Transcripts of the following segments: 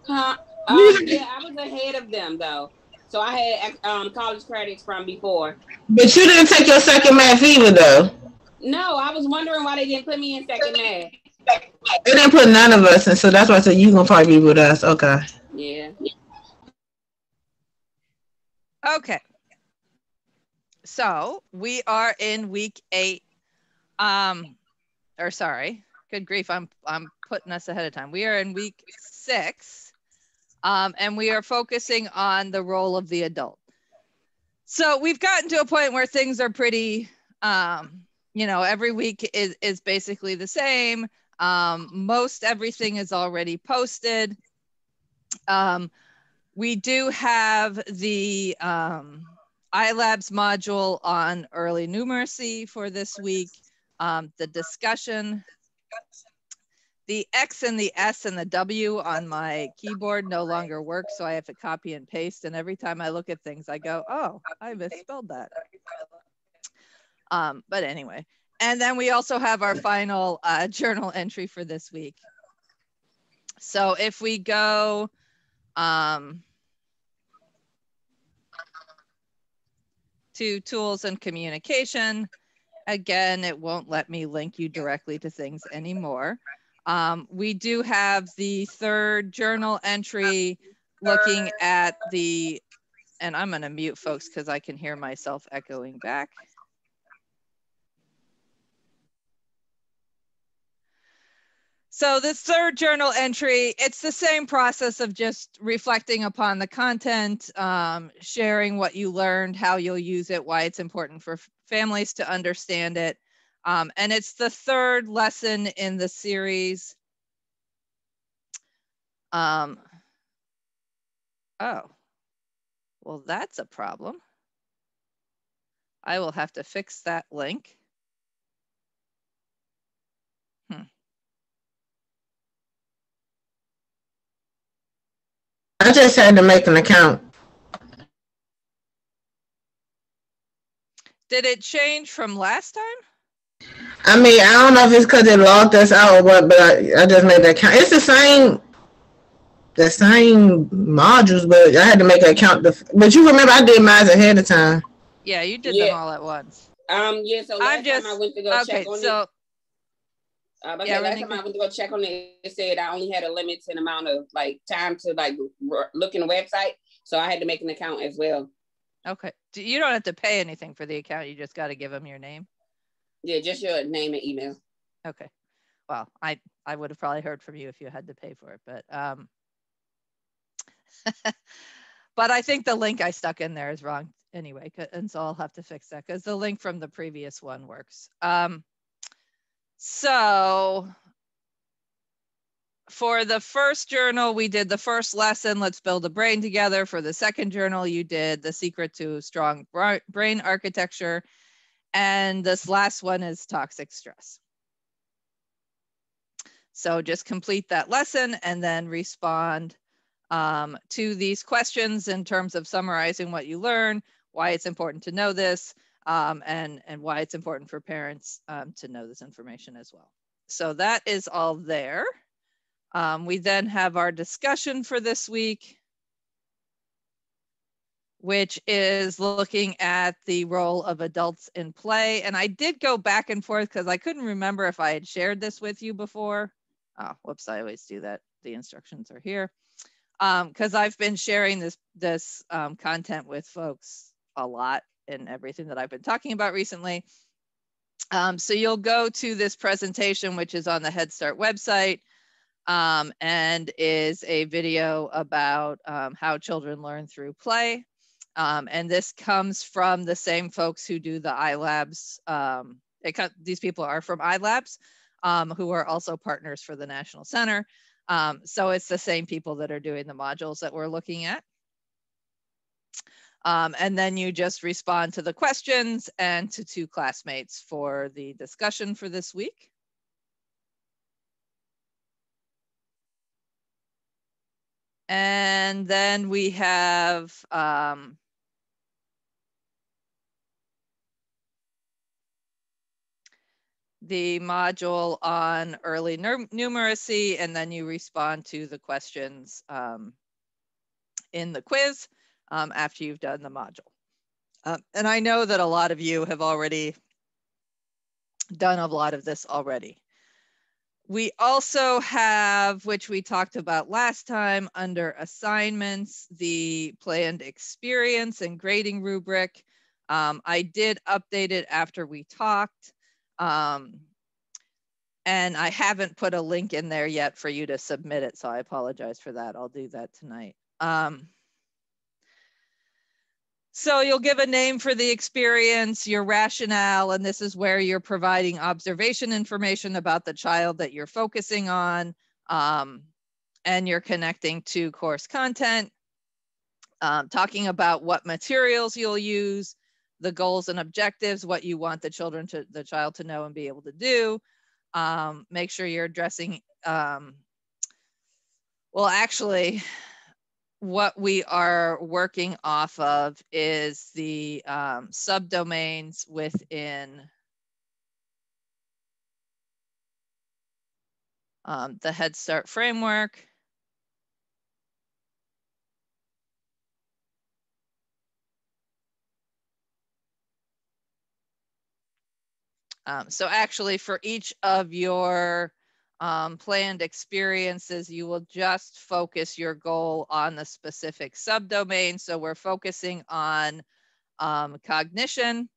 Huh? Yeah, I was ahead of them though. So I had college credits from before. But you didn't take your second math either, though. No, I was wondering why they didn't put me in second math. They didn't put none of us, and so that's why I said you gonna probably be with us. Okay. Yeah. Okay. So we are in week 8. Or sorry, good grief, I'm putting us ahead of time. We are in week 6, and we are focusing on the role of the adult. So we've gotten to a point where things are pretty, every week is basically the same. Most everything is already posted. We do have the iLabs module on early numeracy for this week. The discussion, the X and the S and the W on my keyboard no longer work, so I have to copy and paste. And every time I look at things, I go, oh, I misspelled that. But anyway, and then we also have our final journal entry for this week. So if we go to tools and communication, again, it won't let me link you directly to things anymore. We do have the third journal entry looking at the, and I'm going to mute folks because I can hear myself echoing back. So this third journal entry, it's the same process of just reflecting upon the content, sharing what you learned, how you'll use it, why it's important for families to understand it. And it's the third lesson in the series. Oh, well, that's a problem. I will have to fix that link. I just had to make an account. Did it change from last time? I mean, I don't know if it's because it logged us out or what, but I just made that account. It's the same modules, but I had to make an account. But you remember I did mine ahead of time. Yeah, you did them all at once. Yeah, so last time I went to go check on it. Last time I went to go check on it, it said I only had a limited amount of like time to like look in the website. So I had to make an account as well. Okay. You don't have to pay anything for the account. You just got to give them your name. Yeah, just your name and email. Okay. Well, I would have probably heard from you if you had to pay for it, but but I think the link I stuck in there is wrong anyway, and so I'll have to fix that because the link from the previous one works. So for the first journal, we did the first lesson, let's build a brain together. For the second journal, you did the secret to strong brain architecture. And this last one is toxic stress. So just complete that lesson and then respond to these questions in terms of summarizing what you learn, why it's important to know this, and why it's important for parents to know this information as well. So that is all there. We then have our discussion for this week, which is looking at the role of adults in play. And I did go back and forth because I couldn't remember if I had shared this with you before. Oh, whoops, I always do that. The instructions are here. Because I've been sharing this content with folks a lot in everything that I've been talking about recently. So you'll go to this presentation, which is on the Head Start website, and is a video about how children learn through play. And this comes from the same folks who do the iLabs. These people are from iLabs, who are also partners for the National Center. So it's the same people that are doing the modules that we're looking at. And then you just respond to the questions and to 2 classmates for the discussion for this week. And then we have the module on early numeracy, and then you respond to the questions in the quiz after you've done the module. And I know that a lot of you have already done a lot of this already. We also have, which we talked about last time, under assignments, the planned experience and grading rubric. I did update it after we talked. And I haven't put a link in there yet for you to submit it, so I apologize for that. I'll do that tonight. So you'll give a name for the experience, your rationale, and this is where you're providing observation information about the child that you're focusing on, and you're connecting to course content, talking about what materials you'll use, the goals and objectives, what you want the child to know and be able to do. Make sure you're addressing, well, actually, what we are working off of is the subdomains within the Head Start framework. So actually for each of your planned experiences, you will just focus your goal on the specific subdomain. So we're focusing on cognition,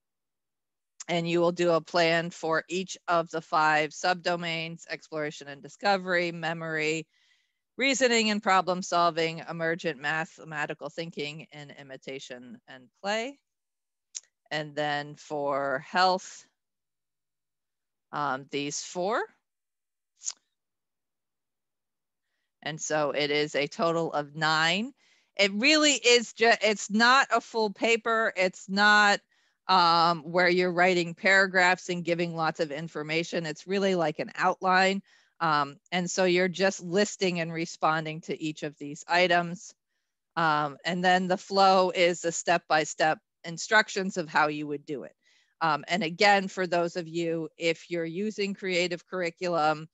and you will do a plan for each of the 5 subdomains: exploration and discovery, memory, reasoning and problem solving, emergent mathematical thinking, and imitation and play. And then for health, these 4. And so it is a total of 9. It really is just, it's not a full paper. It's not where you're writing paragraphs and giving lots of information. It's really like an outline. And so you're just listing and responding to each of these items. And then the flow is the step-by-step instructions of how you would do it. And again, for those of you, if you're using Creative Curriculum,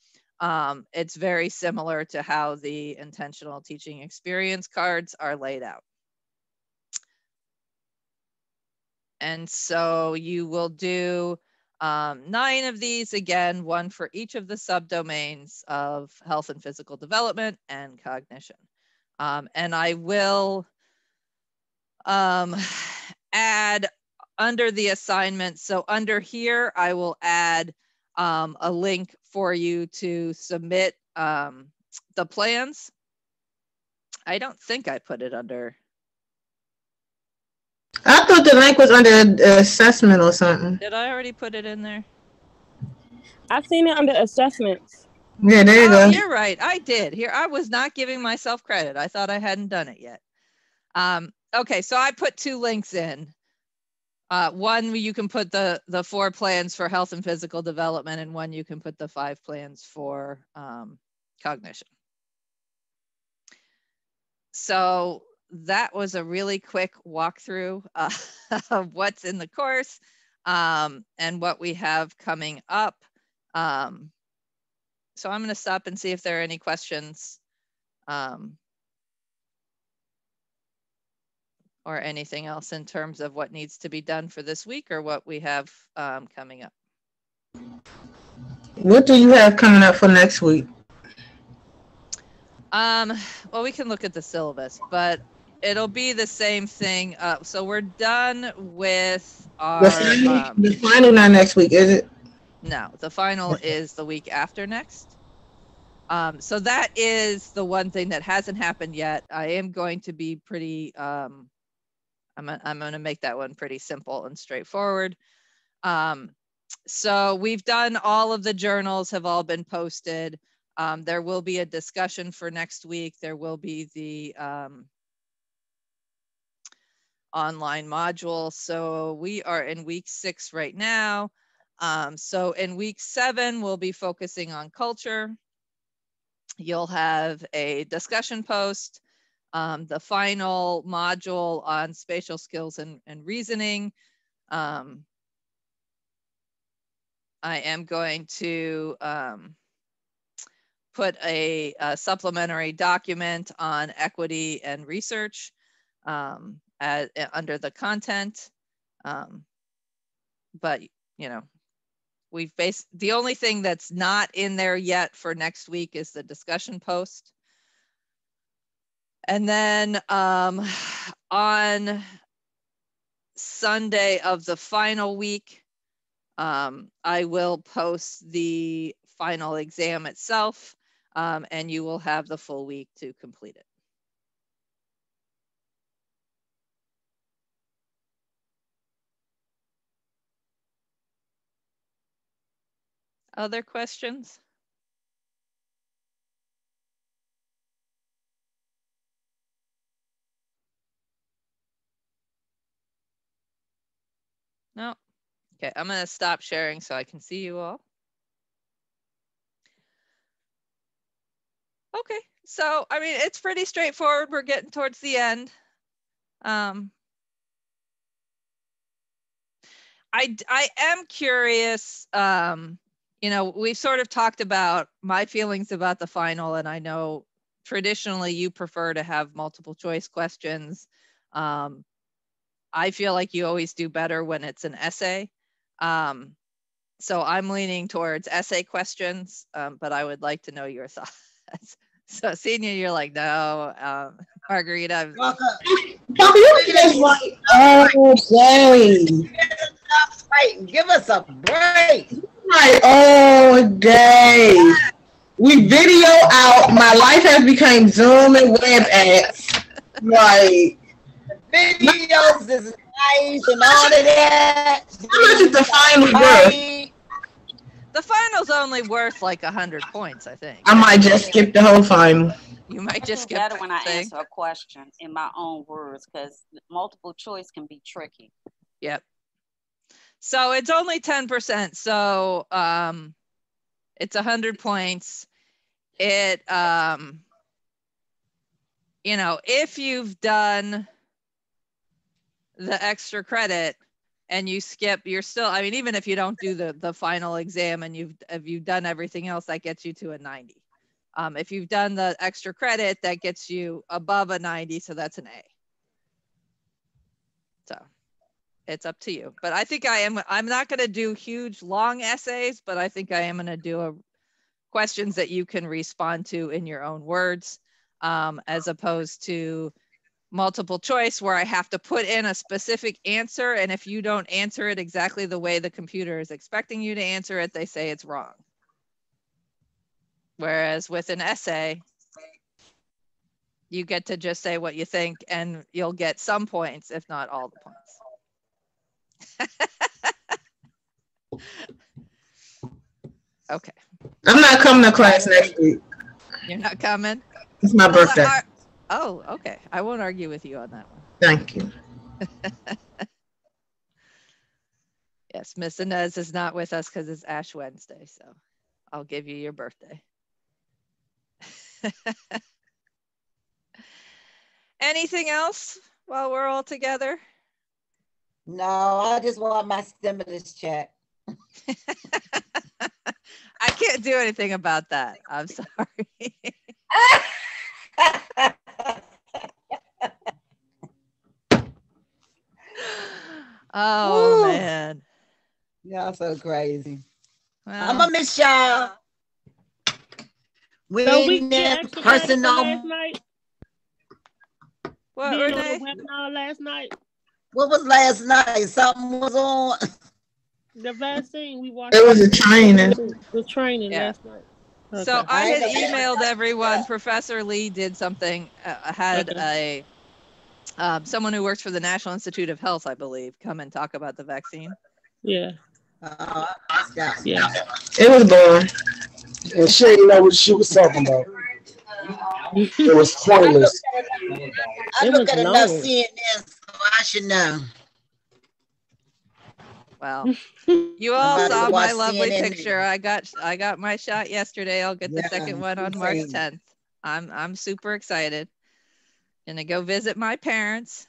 it's very similar to how the intentional teaching experience cards are laid out. And so you will do 9 of these, again, 1 for each of the subdomains of health and physical development and cognition. And I will add under the assignment. So under here, I will add a link for you to submit the plans. I don't think I put it under. I thought the link was under assessment or something. Did I already put it in there? I've seen it under assessments. Yeah, there you go. You're right. I did. Here, I was not giving myself credit. I thought I hadn't done it yet. Okay, so I put 2 links in. One, you can put the 4 plans for health and physical development, and 1 you can put the 5 plans for cognition. So that was a really quick walkthrough of what's in the course and what we have coming up. So I'm going to stop and see if there are any questions or anything else in terms of what needs to be done for this week or what we have coming up. What do you have coming up for next week? Well, we can look at the syllabus, but it'll be the same thing. So we're done with our... The final not next week, is it? No, the final is the week after next. So that is the one thing that hasn't happened yet. I am going to be pretty... I'm going to make that one pretty simple and straightforward. So we've done all of the journals, have all been posted. There will be a discussion for next week. There will be the online module. So we are in week 6 right now. So in week 7, we'll be focusing on culture. You'll have a discussion post, the final module on spatial skills and reasoning. I am going to put a supplementary document on equity and research under the content. But, you know, the only thing that's not in there yet for next week is the discussion post. And then on Sunday of the final week, I will post the final exam itself, and you will have the full week to complete it. Other questions? No. Okay, I'm going to stop sharing so I can see you all. Okay, so, I mean, it's pretty straightforward. We're getting towards the end. I am curious, you know, we've sort of talked about my feelings about the final, and I know traditionally you prefer to have multiple choice questions. I feel like you always do better when it's an essay. So I'm leaning towards essay questions, but I would like to know your thoughts. So Senior, you're like, no, Margarita. Oh, dang. Give us a break. Like, oh, dang. We video out. My life has become Zoom and WebEx. Like, videos is nice and all of that. How much is the final worth? The final's only worth like 100 points, I think. I might just skip the whole final. You might just skip better when I answer a question in my own words, because multiple choice can be tricky. Yep. So it's only 10%. So it's 100 points. It you know, if you've done the extra credit and you skip, you're still, I mean, even if you don't do the final exam and if you've done everything else, that gets you to a 90. If you've done the extra credit, that gets you above a 90, so that's an A. So it's up to you. But I think I'm not going to do huge long essays, but I think I am going to do questions that you can respond to in your own words, as opposed to multiple choice where I have to put in a specific answer, and if you don't answer it exactly the way the computer is expecting you to answer it, they say it's wrong. Whereas with an essay, you get to just say what you think and you'll get some points, if not all the points. Okay. I'm not coming to class next week. You're not coming? It's my birthday. Oh, okay. I won't argue with you on that one. Thank you. Yes, Miss Inez is not with us because it's Ash Wednesday, so I'll give you your birthday. Anything else while we're all together? No, I just want my stimulus check. I can't do anything about that. I'm sorry. Oh, woo, man. Y'all so crazy. Well, I'm gonna miss y'all. We ain't in person no more. What, Renee? Webinar last night. What was last night? Something was on. The vaccine we watched. It was a training. The training last night. Okay. So I had emailed everyone. Professor Lee did something. Had a someone who works for the National Institute of Health, I believe, come and talk about the vaccine. Yeah. Yeah. It was boring. And she didn't know what she was talking about. It was pointless. I look at enough CNN, so I should know. Well, you all saw my lovely picture. I got my shot yesterday. I'll get the second one on March 10th. I'm super excited. Gonna go visit my parents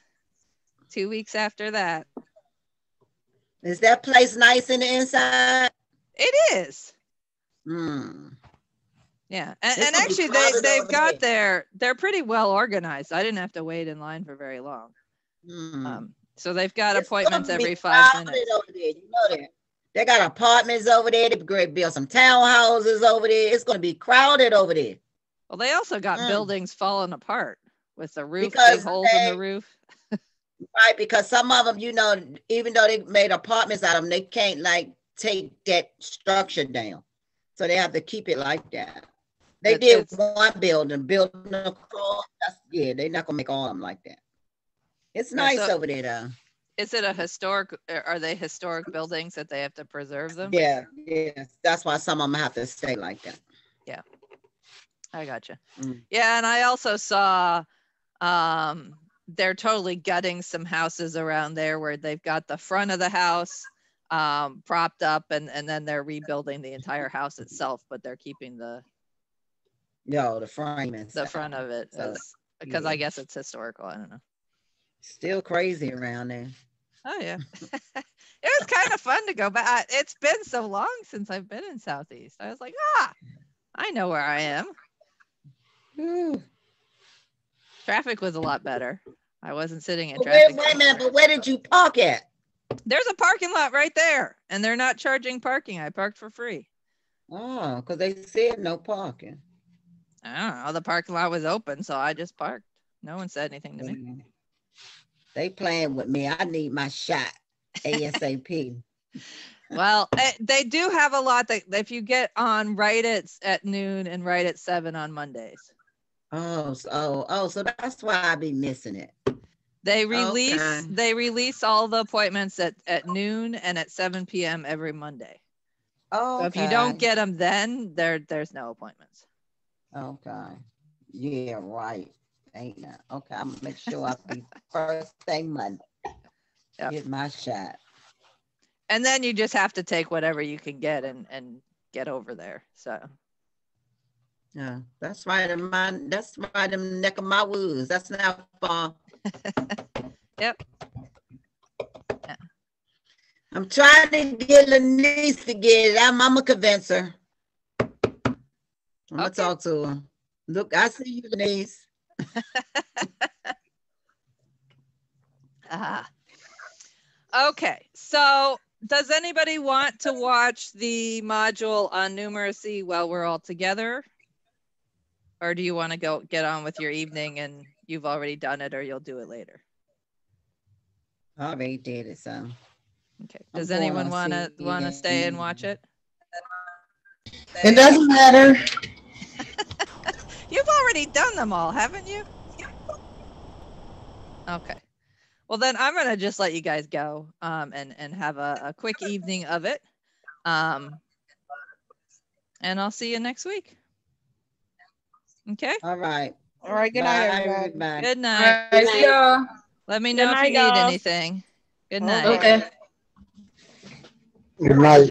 2 weeks after that. Is that place nice in the inside? It is. Hmm. Yeah, and actually they're pretty well organized. I didn't have to wait in line for very long. So they've got appointments every 5 minutes. Over there. You know that. They got apartments over there. They're going to build some townhouses over there. It's going to be crowded over there. Well, they also got buildings falling apart with the roof, big holes in the roof. Right, because some of them, you know, even though they made apartments out of them, they can't like take that structure down. So they have to keep it like that. They did one building across. Yeah, they're not going to make all of them like that. It's nice over there, though. Is it a historic? Are they historic buildings that they have to preserve them? Yeah. That's why some of them have to stay like that. Yeah, I gotcha. Yeah, and I also saw they're totally gutting some houses around there where they've got the front of the house propped up, and then they're rebuilding the entire house itself, but they're keeping the frame and the front of it because I guess it's historical. I don't know. Still crazy around there. Oh yeah. It was kind of fun to go back. It's been so long since I've been in Southeast. I was like, I know where I am. Traffic was a lot better. I wasn't sitting in traffic. Wait a minute, but where did you park at? There's a parking lot right there, and they're not charging parking. I parked for free. Oh, because they said no parking. I don't know. The parking lot was open, so I just parked. No one said anything to me. They playing with me. I need my shot ASAP. Well, they do have a lot that if you get on right at noon and right at 7 on Mondays. So that's why I be missing it. They release all the appointments at noon and at 7 p.m. every Monday. So if you don't get them then, there's no appointments. Okay. Yeah, right. Ain't that okay? I'm gonna make sure I be first thing Monday. Get my shot. And then you just have to take whatever you can get and get over there. So yeah, that's right in the neck of my woods. That's not far. Yep. Yeah. I'm trying to get Lanice to get it. I'm gonna convince her. I'm gonna talk to her. Look, I see you, Lanice. Okay, so does anybody want to watch the module on numeracy while we're all together? Or do you want to get on with your evening and you've already done it, or you'll do it later? I already did it, so. Okay, does anyone want to stay and watch it? It doesn't matter. You've already done them all, haven't you? Okay. Well, then I'm going to just let you guys go and have a quick evening of it. And I'll see you next week. Okay? All right. All right. Good night, everybody. Good night. Good night. Let me know if you need anything. Good night. Okay. Good night.